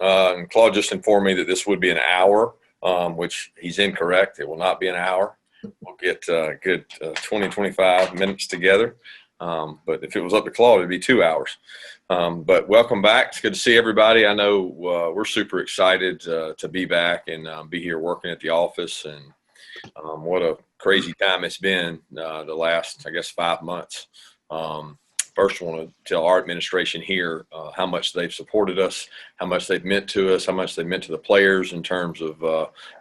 And Claude just informed me that this would be an hour, which he's incorrect. It will not be an hour. We'll get a good 20, 25 minutes together. But if it was up to Claude, it'd be 2 hours. But welcome back. It's good to see everybody. I know we're super excited to be back and be here working at the office. And what a crazy time it's been the last, I guess, 5 months. First, I want to tell our administration here how much they've supported us, how much they've meant to us, how much they've meant to the players in terms of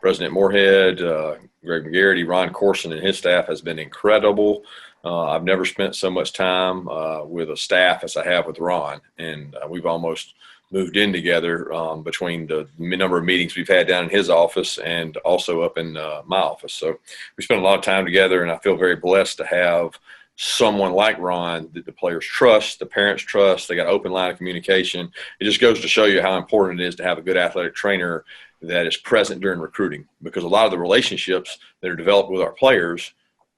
President Moorhead, Greg McGarity, Ron Cochran, and his staff has been incredible. I've never spent so much time with a staff as I have with Ron, and we've almost moved in together between the number of meetings we've had down in his office and also up in my office. So we spent a lot of time together, and I feel very blessed to have someone like Ron that the players trust, the parents trust. They got an open line of communication. It just goes to show you how important it is to have a good athletic trainer that is present during recruiting, because a lot of the relationships that are developed with our players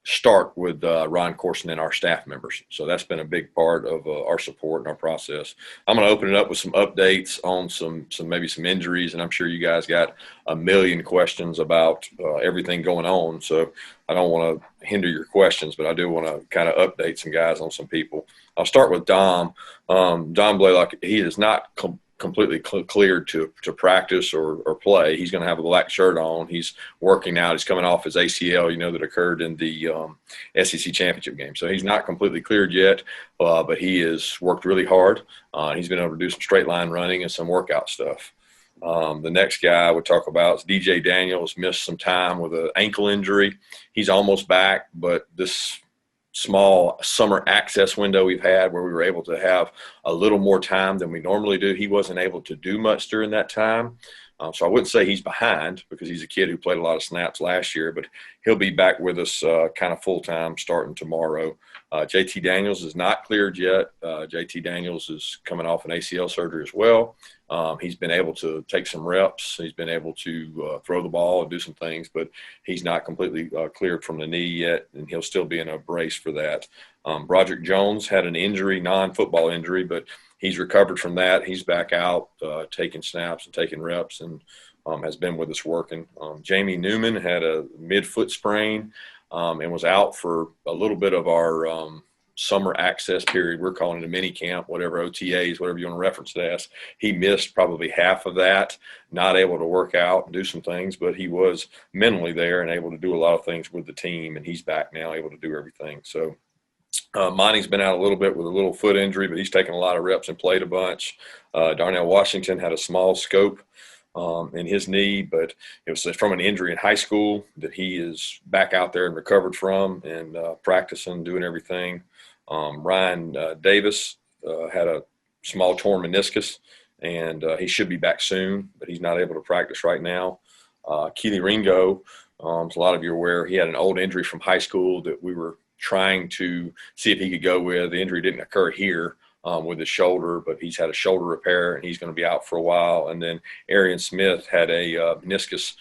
start with Ron Cochran and our staff members. So that's been a big part of our support and our process. I'm going to open it up with some updates on some maybe some injuries, and I'm sure you guys got a million questions about everything going on. So I don't want to hinder your questions, but I do want to kind of update some guys on some people. I'll start with Dom. Dom Blaylock, he is not completely cleared to practice or play. He's going to have a black shirt on. He's working out. He's coming off his ACL, that occurred in the SEC championship game. So he's not completely cleared yet, but he has worked really hard. He's been able to do some straight line running and some workout stuff. The next guy I would talk about is DJ Daniels. Missed some time with an ankle injury. He's almost back, but this small summer access window we've had where we were able to have a little more time than we normally do, he wasn't able to do much during that time. So I wouldn't say he's behind, because he's a kid who played a lot of snaps last year, but he'll be back with us kind of full-time starting tomorrow. JT Daniels is not cleared yet. JT Daniels is coming off an ACL surgery as well. He's been able to take some reps. He's been able to throw the ball and do some things, but he's not completely cleared from the knee yet, and he'll still be in a brace for that. Broderick Jones had an injury, non-football injury, but he's recovered from that. He's back out taking snaps and taking reps, and has been with us working. Jamie Newman had a mid-foot sprain and was out for a little bit of our summer access period. We're calling it a mini camp, whatever, OTAs, whatever you want to reference it as. He missed probably half of that, not able to work out and do some things, but he was mentally there and able to do a lot of things with the team, and he's back now, able to do everything. So Monty's been out a little bit with a little foot injury, but he's taken a lot of reps and played a bunch. Darnell Washington had a small scope in his knee, but it was from an injury in high school that he is back out there and recovered from, and practicing, doing everything. Ryan Davis had a small torn meniscus, and he should be back soon, but he's not able to practice right now. Keely Ringo, as a lot of you are aware, he had an old injury from high school that we were trying to see if he could go with. The injury didn't occur here with his shoulder, but he's had a shoulder repair, and he's going to be out for a while. And then Arian Smith had a meniscus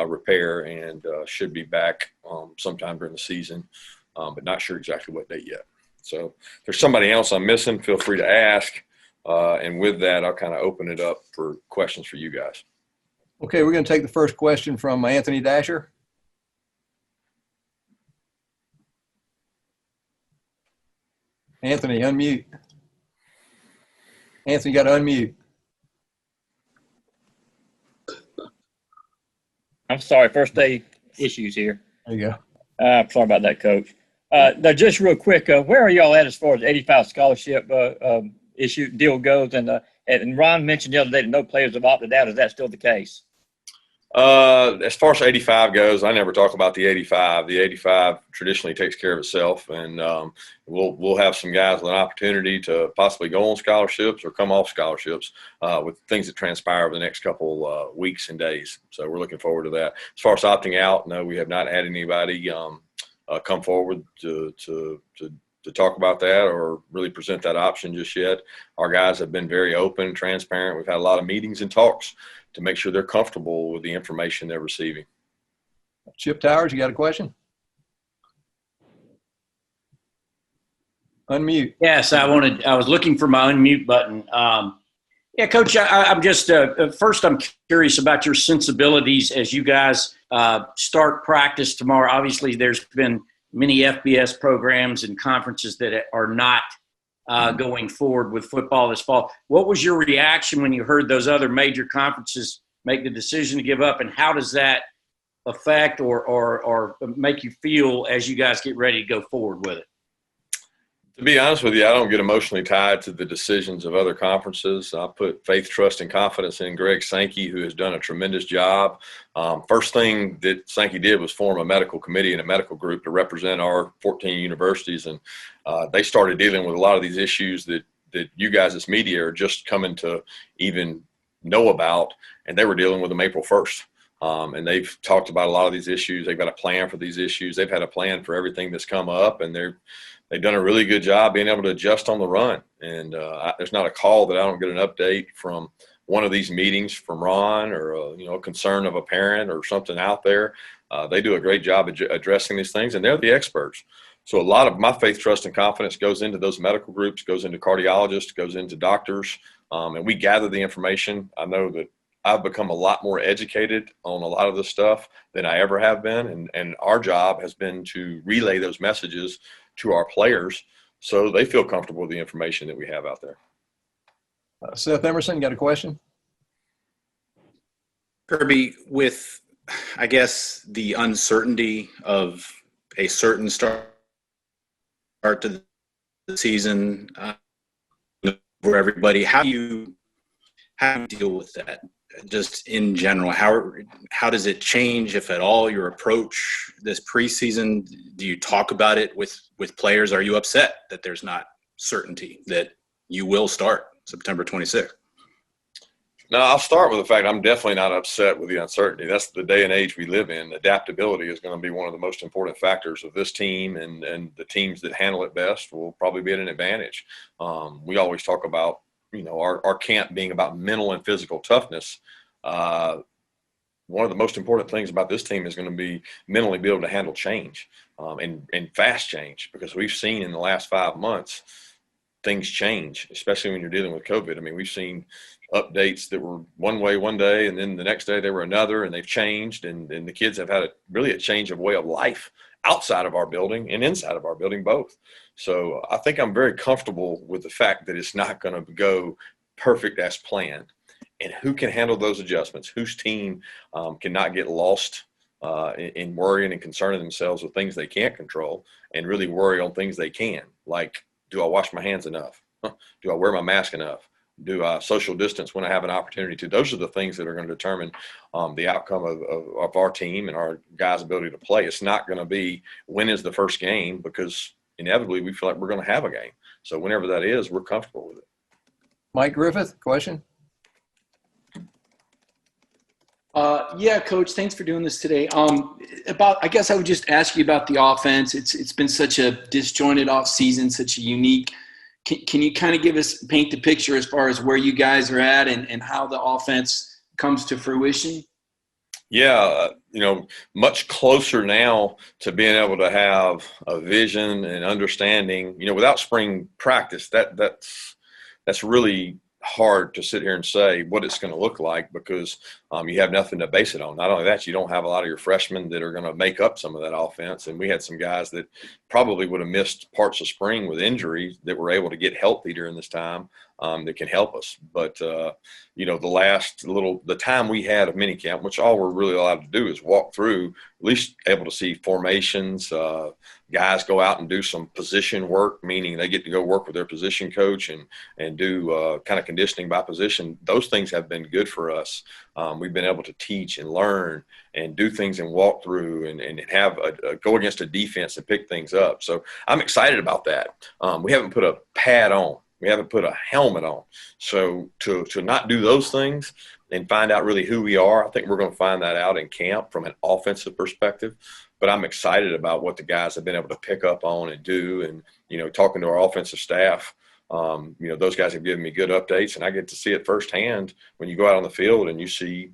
repair and should be back sometime during the season, but not sure exactly what date yet. So if there's somebody else I'm missing, feel free to ask. And with that, I'll kind of open it up for questions for you guys. Okay, we're going to take the first question from Anthony Dasher. Anthony, unmute. Anthony, you got to unmute. I'm sorry, first day issues here. There you go. Sorry about that, Coach. Now, just real quick, where are y'all at as far as 85 scholarship issue deal goes? And Ron mentioned the other day that no players have opted out. Is that still the case? As far as 85 goes, I never talk about the 85. The 85 traditionally takes care of itself, and we'll have some guys with an opportunity to possibly go on scholarships or come off scholarships with things that transpire over the next couple weeks and days. So we're looking forward to that. As far as opting out, no, we have not had anybody come forward to talk about that or really present that option just yet. Our guys have been very open and transparent. We've had a lot of meetings and talks to make sure they're comfortable with the information they're receiving. Chip Towers, you got a question? Unmute. Yes, I was looking for my unmute button. Yeah, Coach, I'm just first, I'm curious about your sensibilities as you guys start practice tomorrow. Obviously, there's been many FBS programs and conferences that are not going forward with football this fall. What was your reaction when you heard those other major conferences make the decision to give up, and how does that affect or make you feel as you guys get ready to go forward with it? To be honest with you, I don't get emotionally tied to the decisions of other conferences. I put faith, trust, and confidence in Greg Sankey, who has done a tremendous job. First thing that Sankey did was form a medical committee and a medical group to represent our 14 universities, and they started dealing with a lot of these issues that you guys as media are just coming to even know about, and they were dealing with them April 1st. And they've talked about a lot of these issues. They've got a plan for these issues. They've had a plan for everything that's come up, and they've done a really good job being able to adjust on the run. And there's not a call that I don't get an update from one of these meetings from Ron or a concern of a parent or something out there. They do a great job addressing these things, and they're the experts. So a lot of my faith, trust, and confidence goes into those medical groups, goes into cardiologists, goes into doctors, and we gather the information. I know that I've become a lot more educated on a lot of this stuff than I ever have been, and our job has been to relay those messages to our players so they feel comfortable with the information that we have out there. Seth Emerson, got a question? Kirby, with, I guess, the uncertainty of a certain start to the season for everybody, how do you deal with that? Just in general, how does it change, if at all, your approach this preseason? Do you talk about it with players? Are you upset that there's not certainty that you will start September 26th? No, I'll start with the fact I'm definitely not upset with the uncertainty. That's the day and age we live in. Adaptability is going to be one of the most important factors of this team, and the teams that handle it best will probably be at an advantage. We always talk about our camp being about mental and physical toughness. One of the most important things about this team is going to be mentally be able to handle change and fast change, because we've seen in the last 5 months things change, especially when you're dealing with COVID. I mean, we've seen updates that were one way one day, and then the next day they were another, and they've changed, and the kids have had really a change of way of life outside of our building and inside of our building both. So I think I'm very comfortable with the fact that it's not going to go perfect as planned. And who can handle those adjustments? Whose team cannot get lost in worrying and concerning themselves with things they can't control, and really worry on things they can, like, do I wash my hands enough? Do I wear my mask enough? Do I social distance when I have an opportunity to? Those are the things that are going to determine the outcome of our team and our guys' ability to play. It's not going to be when is the first game, because inevitably we feel like we're going to have a game. So whenever that is, we're comfortable with it. Mike Griffith, question? Yeah, Coach, thanks for doing this today. I guess I would just ask you about the offense. It's been such a disjointed off season, such a unique. Can you kind of paint the picture as far as where you guys are at and how the offense comes to fruition? Yeah, much closer now to being able to have a vision and understanding. Without spring practice, that's really hard to sit here and say what it's going to look like, because you have nothing to base it on. Not only that, you don't have a lot of your freshmen that are going to make up some of that offense. And we had some guys that probably would have missed parts of spring with injuries that were able to get healthy during this time that can help us. But, the time we had of minicamp, which all we're really allowed to do is walk through, at least able to see formations, guys go out and do some position work, meaning they get to go work with their position coach and do kind of conditioning by position. Those things have been good for us. We've been able to teach and learn and do things and walk through and have go against a defense and pick things up. So I'm excited about that. We haven't put a pad on. We haven't put a helmet on. So to not do those things and find out really who we are, I think we're going to find that out in camp from an offensive perspective. But I'm excited about what the guys have been able to pick up on and do. And, talking to our offensive staff, those guys have given me good updates, and I get to see it firsthand when you go out on the field and you see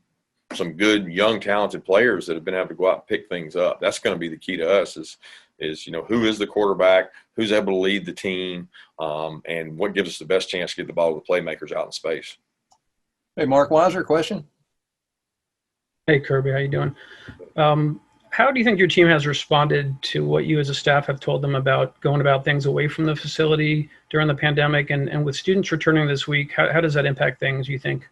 some good, young, talented players that have been able to go out and pick things up. That's going to be the key to us is who is the quarterback, who's able to lead the team, and what gives us the best chance to get the ball to the playmakers out in space. Hey, Mark Weiser, question? Hey, Kirby, how you doing? How do you think your team has responded to what you as a staff have told them about going about things away from the facility during the pandemic? And with students returning this week, how does that impact things, you think?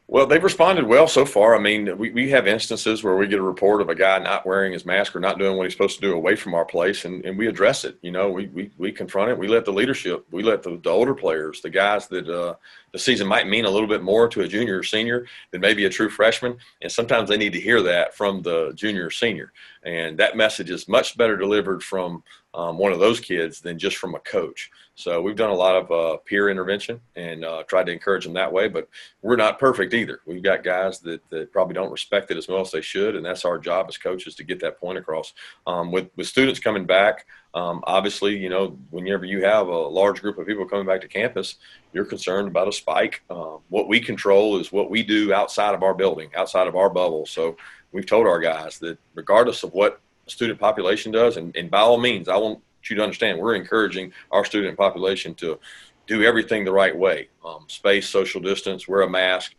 Well, they've responded well so far. I mean, we have instances where we get a report of a guy not wearing his mask or not doing what he's supposed to do away from our place, and we address it. You know, we confront it. We let the leadership, we let the older players, the guys that the season might mean a little bit more to a junior or senior than maybe a true freshman, and sometimes they need to hear that from the junior or senior. And that message is much better delivered from one of those kids than just from a coach. So we've done a lot of peer intervention and tried to encourage them that way, but we're not perfect either. We've got guys that probably don't respect it as well as they should, and that's our job as coaches to get that point across. With students coming back, obviously, you know, whenever you have a large group of people coming back to campus, you're concerned about a spike. What we control is what we do outside of our building, outside of our bubble. So we've told our guys that regardless of what student population does, and by all means, I want you to understand, we're encouraging our student population to do everything the right way, space, social distance, wear a mask,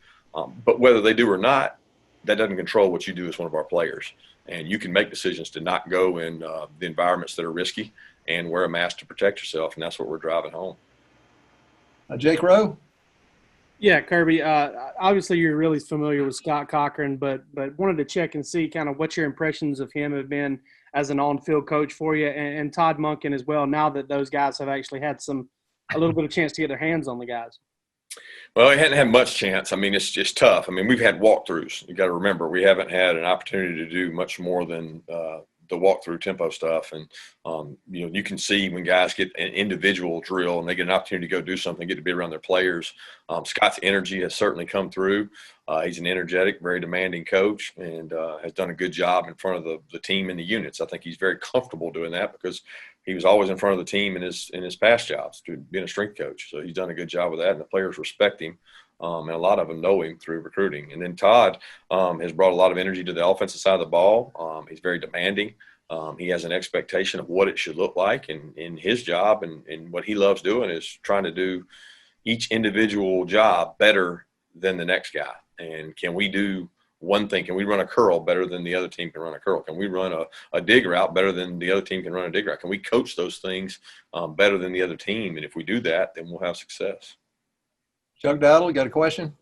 but whether they do or not, that doesn't control what you do as one of our players. And you can make decisions to not go in the environments that are risky and wear a mask to protect yourself, and that's what we're driving home. Jake Rowe? Yeah, Kirby. Obviously, you're really familiar with Scott Cochran, but wanted to check and see kind of what your impressions of him have been as an on-field coach for you, and Todd Monken as well. Now that those guys have actually had a little bit of chance to get their hands on the guys. Well, he hadn't had much chance. I mean, it's just tough. I mean, we've had walkthroughs. You got to remember, we haven't had an opportunity to do much more than the walkthrough tempo stuff. And, you know, you can see when guys get an individual drill and they get an opportunity to go do something, get to be around their players. Scott's energy has certainly come through. He's an energetic, very demanding coach, and has done a good job in front of the team and the units. I think he's very comfortable doing that because he was always in front of the team in his past jobs, being a strength coach. So he's done a good job with that, and the players respect him. And a lot of them know him through recruiting. And then Todd has brought a lot of energy to the offensive side of the ball. He's very demanding. He has an expectation of what it should look like in his job, and what he loves doing is trying to do each individual job better than the next guy. And can we do one thing? Can we run a curl better than the other team can run a curl? Can we run a dig route better than the other team can run a dig route? Can we coach those things better than the other team? And if we do that, then we'll have success. Chuck Dowdle, you got a question?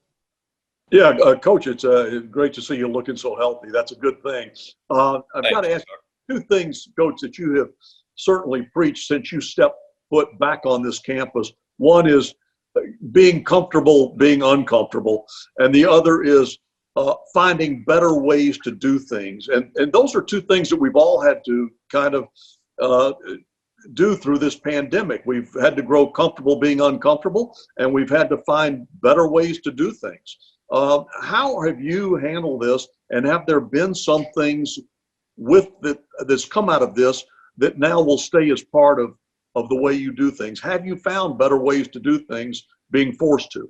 Yeah, Coach, it's great to see you looking so healthy. That's a good thing. I've got to ask you two things, Coach, that you have certainly preached since you stepped foot back on this campus. One is being comfortable, being uncomfortable, and the other is finding better ways to do things. And those are two things that we've all had to kind of do through this pandemic. We've had to grow comfortable being uncomfortable, and we've had to find better ways to do things. How have you handled this, and have there been some things that's come out of this that now will stay as part of the way you do things? Have you found better ways to do things being forced to?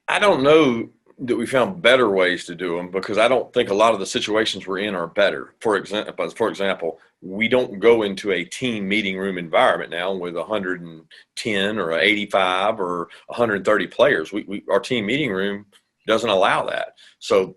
I don't know that we found better ways to do them, because I don't think a lot of the situations we're in are better. For example, we don't go into a team meeting room environment now with 110 or 85 or 130 players. Our team meeting room doesn't allow that. So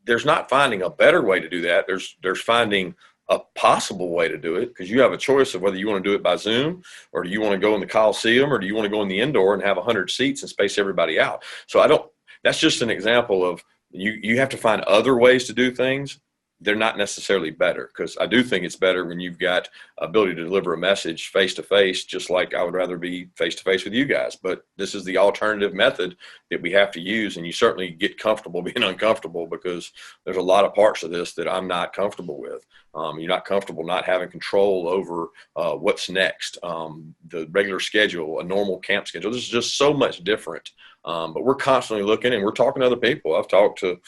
there's not finding a better way to do that. There's finding a possible way to do it, because you have a choice of whether you want to do it by Zoom, or do you want to go in the Coliseum, or do you want to go in the indoor and have 100 seats and space everybody out. So that's just an example of you have to find other ways to do things. They're not necessarily better, because I do think it's better when you've got ability to deliver a message face-to-face, just like I would rather be face-to-face with you guys. But this is the alternative method that we have to use, and you certainly get comfortable being uncomfortable, because there's a lot of parts of this that I'm not comfortable with. You're not comfortable not having control over what's next, the regular schedule, a normal camp schedule. This is just so much different. But we're constantly looking, and we're talking to other people. I've talked to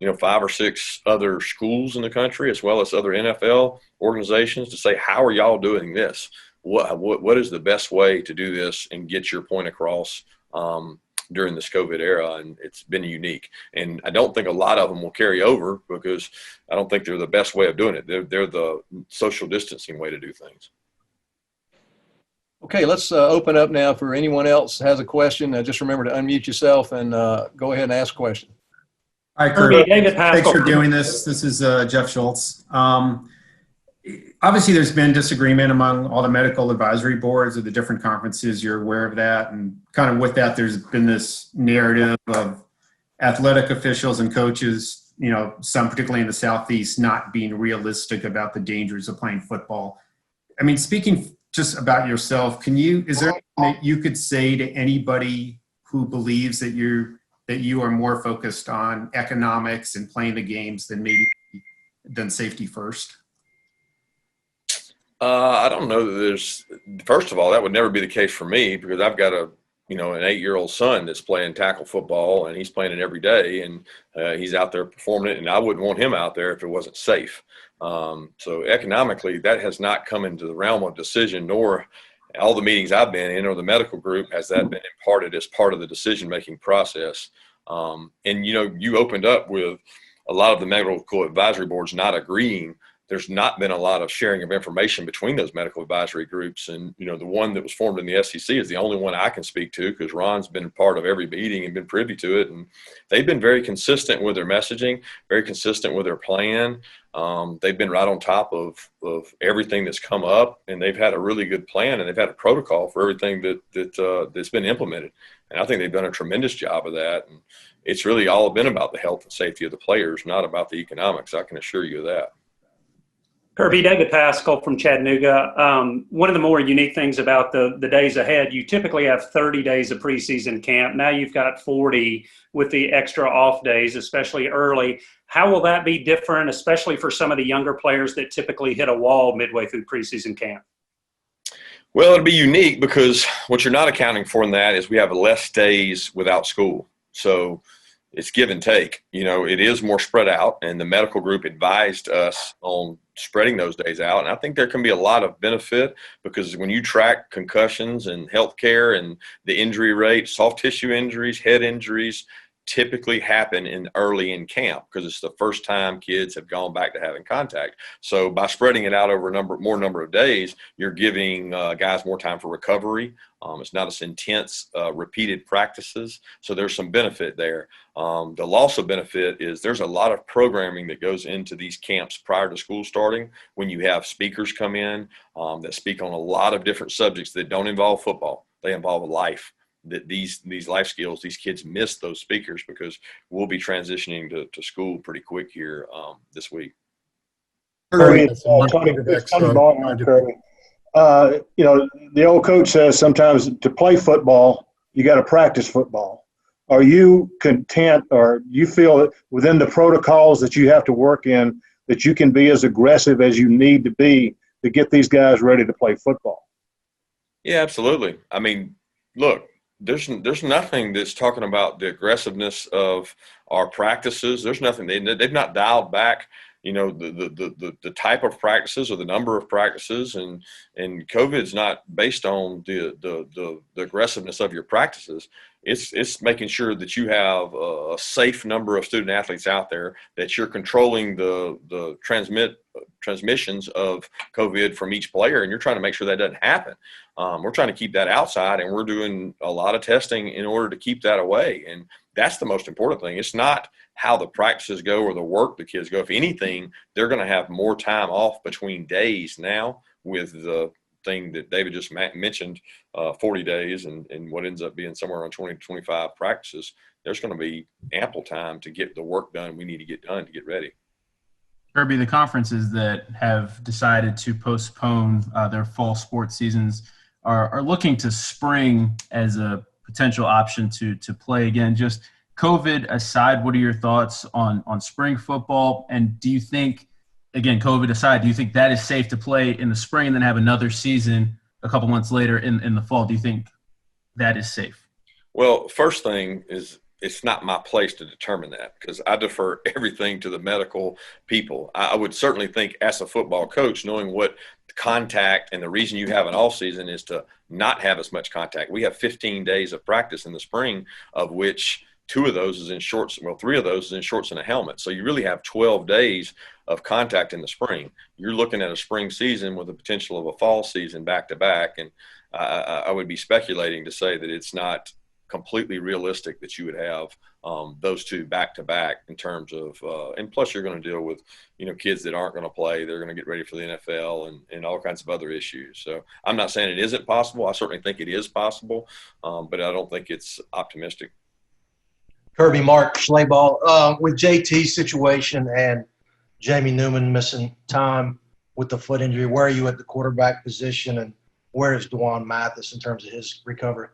5 or 6 other schools in the country, as well as other NFL organizations, to say, how are y'all doing this? What is the best way to do this and get your point across during this COVID era? And it's been unique. And I don't think a lot of them will carry over, because I don't think they're the best way of doing it. They're the social distancing way to do things. Okay, let's open up now for anyone else has a question. Just remember to unmute yourself and go ahead and ask a question. Hi, Kirby, Kirby. David Thanks Pascal. for doing this. This is Jeff Schultz. Obviously, there's been disagreement among all the medical advisory boards of the different conferences. You're aware of that. And kind of with that, there's been this narrative of athletic officials and coaches, you know, some particularly in the Southeast, not being realistic about the dangers of playing football. I mean, speaking just about yourself, is there anything that you could say to anybody who believes that you are more focused on economics and playing the games than safety first? I don't know that first of all, that would never be the case for me because I've got an 8-year-old son that's playing tackle football and he's playing it every day and he's out there performing it, and I wouldn't want him out there if it wasn't safe. So economically, that has not come into the realm of decision, nor all the meetings I've been in or the medical group has that been imparted as part of the decision-making process. And, you opened up with a lot of the medical advisory boards not agreeing. There's not been a lot of sharing of information between those medical advisory groups. And, the one that was formed in the SEC is the only one I can speak to because Ron's been part of every meeting and been privy to it. And they've been very consistent with their messaging, very consistent with their plan. They've been right on top of everything that's come up, and they've had a really good plan, and they've had a protocol for everything that's been implemented. And I think they've done a tremendous job of that. And it's really all been about the health and safety of the players, not about the economics. I can assure you of that. Kirby, David Pascal from Chattanooga. One of the more unique things about the days ahead, you typically have 30 days of preseason camp. Now you've got 40 with the extra off days, especially early. How will that be different, especially for some of the younger players that typically hit a wall midway through preseason camp? Well, it'll be unique because what you're not accounting for in that is we have less days without school. So it's give and take. It is more spread out, and the medical group advised us on spreading those days out. And I think there can be a lot of benefit because when you track concussions and healthcare and the injury rate, soft tissue injuries, head injuries typically happen early in camp because it's the first time kids have gone back to having contact. So by spreading it out over a more number of days, you're giving guys more time for recovery. It's not as intense repeated practices. So there's some benefit there. The loss of benefit is there's a lot of programming that goes into these camps prior to school starting when you have speakers come in that speak on a lot of different subjects that don't involve football. They involve life. That these life skills, these kids miss those speakers because we'll be transitioning to school pretty quick here this week. Kirby, it's Tony Baldwin, Kirby. The old coach says sometimes to play football, you got to practice football. Are you content, or you feel that within the protocols that you have to work in, that you can be as aggressive as you need to be to get these guys ready to play football? Yeah, absolutely. I mean, look, there's nothing that's talking about the aggressiveness of our practices. There's nothing. They've not dialed back, the type of practices or the number of practices, and COVID's not based on the aggressiveness of your practices. It's making sure that you have a safe number of student athletes out there, that you're controlling the transmissions of COVID from each player, and you're trying to make sure that doesn't happen. We're trying to keep that outside, and we're doing a lot of testing in order to keep that away. And that's the most important thing. It's not how the practices go or the work the kids go. If anything, they're going to have more time off between days now with the thing that David just mentioned, 40 days and what ends up being somewhere around 20 to 25 practices. There's going to be ample time to get the work done we need to get done to get ready. Kirby, the conferences that have decided to postpone their fall sports seasons are looking to spring as a potential option to play again. Just COVID aside, what are your thoughts on spring football? And do you think, again, COVID aside, do you think that is safe to play in the spring and then have another season a couple months later in the fall? Do you think that is safe? Well, first thing is it's not my place to determine that because I defer everything to the medical people. I would certainly think as a football coach, knowing what contact and the reason you have an off season is to not have as much contact. We have 15 days of practice in the spring, of which 2 of those is in shorts. Well, 3 of those is in shorts and a helmet. So you really have 12 days of contact in the spring. You're looking at a spring season with the potential of a fall season back to back. And I would be speculating to say that it's not completely realistic that you would have those two back to back in terms of, and plus you're going to deal with, kids that aren't going to play. They're going to get ready for the NFL and all kinds of other issues. So I'm not saying it isn't possible. I certainly think it is possible, but I don't think it's optimistic. Kirby, Mark Schlaball, with JT's situation and Jamie Newman missing time with the foot injury, where are you at the quarterback position, and where is DeJuan Mathis in terms of his recovery?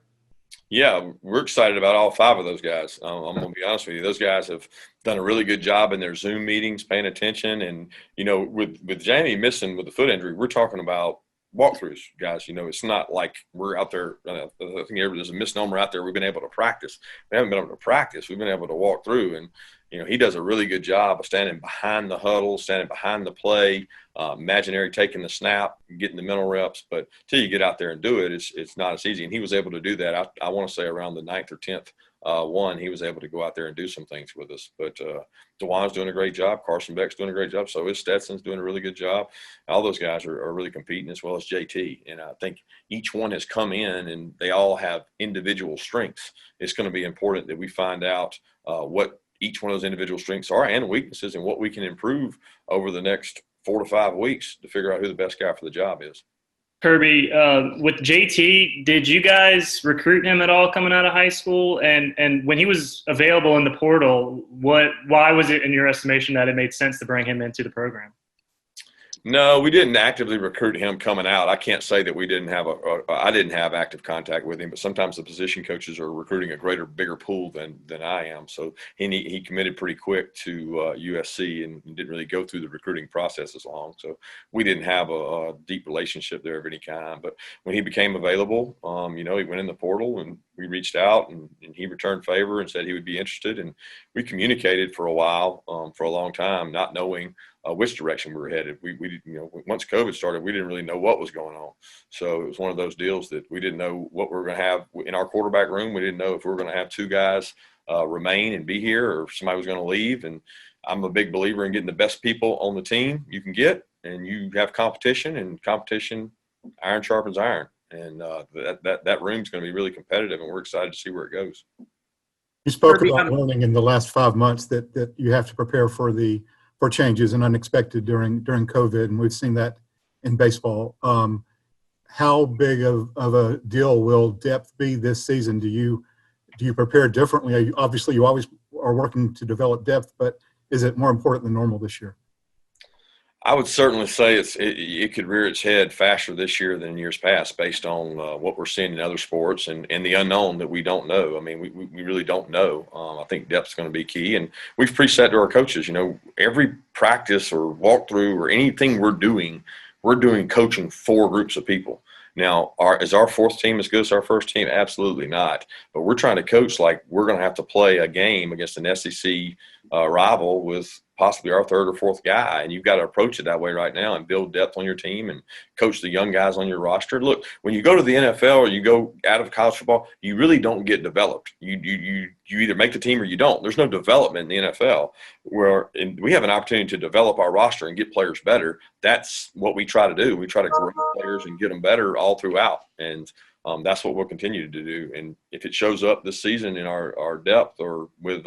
Yeah, we're excited about all five of those guys. I'm going to be honest with you. Those guys have done a really good job in their Zoom meetings, paying attention. And, with Jamie missing with the foot injury, we're talking about walkthroughs, guys. It's not like we're out there. I think there's a misnomer out there. We've been able to practice. We haven't been able to practice. We've been able to walk through. And, he does a really good job of standing behind the huddle, standing behind the play, imaginary taking the snap, getting the mental reps. But till you get out there and do it, it's not as easy. And he was able to do that. I want to say around the 9th or 10th one, he was able to go out there and do some things with us. But DeJuan's doing a great job. Carson Beck's doing a great job. So is Stetson's doing a really good job. All those guys are really competing, as well as JT. And I think each one has come in and they all have individual strengths. It's going to be important that we find out what each one of those individual strengths are and weaknesses, and what we can improve over the next 4 to 5 weeks to figure out who the best guy for the job is. Kirby, with JT, did you guys recruit him at all coming out of high school? And when he was available in the portal, why was it, in your estimation, that it made sense to bring him into the program? No, we didn't actively recruit him coming out. I can't say that we didn't have I didn't have active contact with him, but sometimes the position coaches are recruiting a bigger pool than I am. So he committed pretty quick to USC and didn't really go through the recruiting process as long. So we didn't have a deep relationship there of any kind. But when he became available, he went in the portal and we reached out and he returned favor and said he would be interested. And we communicated for a while, for a long time, not knowing which direction we were headed. We once COVID started, we didn't really know what was going on. So it was one of those deals that we didn't know what we were going to have in our quarterback room. We didn't know if we were going to have two guys remain and be here, or if somebody was going to leave. And I'm a big believer in getting the best people on the team you can get, and you have competition, and competition, iron sharpens iron. And that room's going to be really competitive, and we're excited to see where it goes. You spoke about learning in the last 5 months that you have to prepare for changes and unexpected during COVID, and we've seen that in baseball. How big of a deal will depth be this season? Do you prepare differently? Obviously, you always are working to develop depth, but is it more important than normal this year? I would certainly say it could rear its head faster this year than years past, based on what we're seeing in other sports and the unknown that we don't know. I mean, we really don't know. I think depth is going to be key, and we've preset to our coaches. Every practice or walkthrough or anything we're doing coaching 4 groups of people. Now, is our fourth team as good as our first team? Absolutely not. But we're trying to coach like we're going to have to play a game against an SEC rival with possibly our third or fourth guy. And you've got to approach it that way right now and build depth on your team and coach the young guys on your roster. Look, when you go to the NFL or you go out of college football, you really don't get developed. You either make the team or you don't. There's no development in the NFL, and we have an opportunity to develop our roster and get players better. That's what we try to do. We try to grow players and get them better all throughout. And that's what we'll continue to do. And if it shows up this season in our depth or with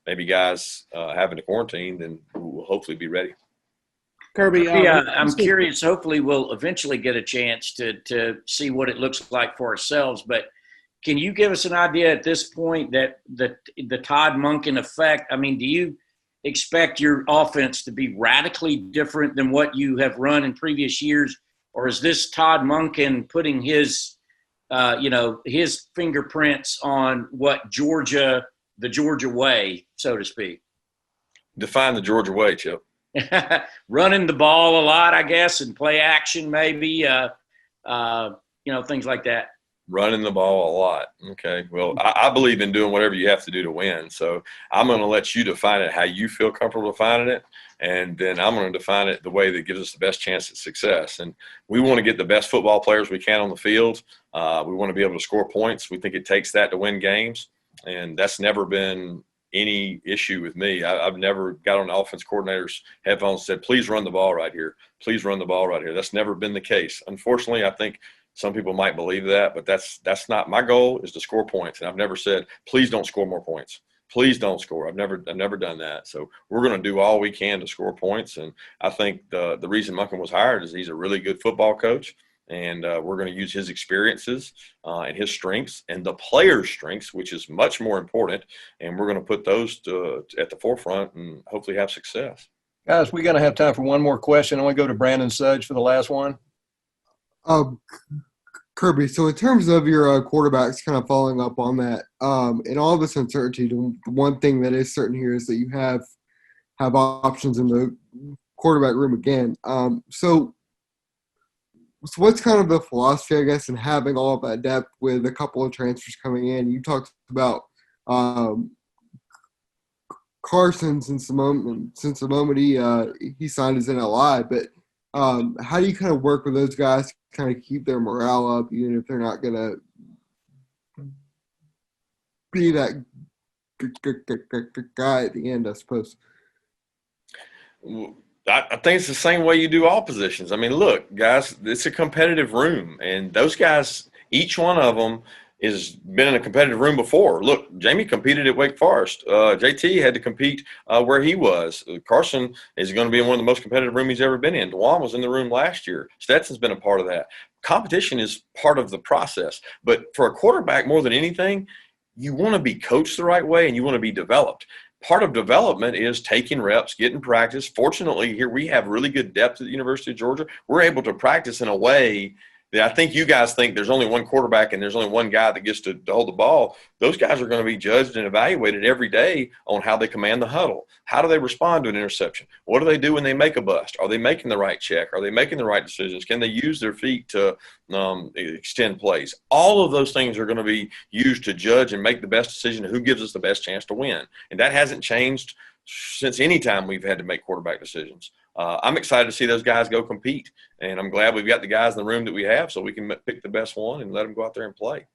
maybe guys having to quarantine, then we'll hopefully be ready. Kirby, I'm curious. Hopefully, we'll eventually get a chance to see what it looks like for ourselves. But can you give us an idea at this point that the Todd Monken effect? I mean, do you expect your offense to be radically different than what you have run in previous years, or is this Todd Monken putting his fingerprints on what the Georgia way, so to speak? Define the Georgia way, Chip. Running the ball a lot, I guess, and play action maybe, things like that. Running the ball a lot. Okay. Well, I believe in doing whatever you have to do to win. So I'm going to let you define it how you feel comfortable defining it. And then I'm going to define it the way that gives us the best chance at success. And we want to get the best football players we can on the field. We want to be able to score points. We think it takes that to win games. And that's never been any issue with me. I've never got on the offense coordinator's headphones and said, please run the ball right here. Please run the ball right here. That's never been the case. Unfortunately, I think Some people might believe that, but that's not my goal. Is to score points, and I've never said, please don't score more points. Please don't score. I've never done that. So we're going to do all we can to score points. And I think the reason Monken was hired is he's a really good football coach, and we're going to use his experiences and his strengths and the players' strengths, which is much more important. And we're going to put those at the forefront and hopefully have success. Guys, we're going to have time for one more question. I want to go to Brandon Sudge for the last one. Kirby, so in terms of your quarterbacks, kind of following up on that, in all this uncertainty, the one thing that is certain here is that you have options in the quarterback room again. So what's kind of the philosophy, I guess, in having all of that depth with a couple of transfers coming in? You talked about Carson since the moment he signed his NLI, but how do you kind of work with those guys to kind of keep their morale up, even if they're not going to be that guy at the end, I suppose? I think it's the same way you do all positions. I mean, look, guys, it's a competitive room, and those guys, each one of them has been in a competitive room before. Look, Jamie competed at Wake Forest. JT had to compete where he was. Carson is going to be in one of the most competitive rooms he's ever been in. DeJuan was in the room last year. Stetson's been a part of that. Competition is part of the process. But for a quarterback, more than anything, you want to be coached the right way and you want to be developed. Part of development is taking reps, getting practice. Fortunately, here we have really good depth at the University of Georgia. We're able to practice in a way that I think you guys think there's only one quarterback and there's only one guy that gets to hold the ball. Those guys are going to be judged and evaluated every day on how they command the huddle. How do they respond to an interception? What do they do when they make a bust? Are they making the right check? Are they making the right decisions? Can they use their feet to extend plays? All of those things are going to be used to judge and make the best decision of who gives us the best chance to win. And that hasn't changed since any time we've had to make quarterback decisions. I'm excited to see those guys go compete, and I'm glad we've got the guys in the room that we have so we can pick the best one and let them go out there and play.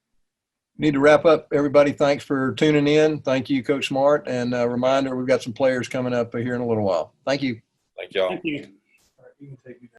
Need to wrap up, everybody. Thanks for tuning in. Thank you, Coach Smart. And a reminder, we've got some players coming up here in a little while. Thank you. Thank y'all. Thank you.